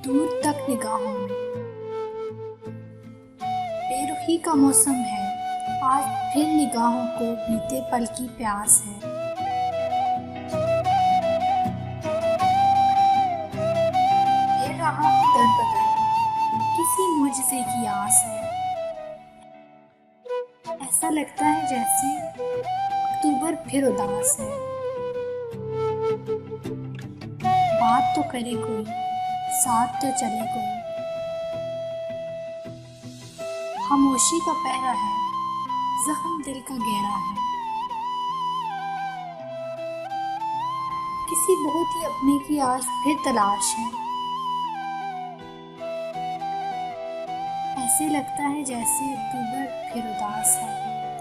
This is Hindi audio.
दूर तक निगाहों में। बेरुखी का मौसम है, आज फिर निगाहों को बीते पल की प्यास है। फिर रहा हूँ दर बदर, किसी मुझसे की आस है। ऐसा लगता है जैसे अक्टूबर फिर उदास है। बात तो करे कोई, साथ तो चले कोई। खामोशी का पहरा है, जख्म दिल का गहरा है। किसी बहुत ही अपने की आज फिर तलाश है। ऐसे लगता है जैसे अक्टूबर फिर उदास है।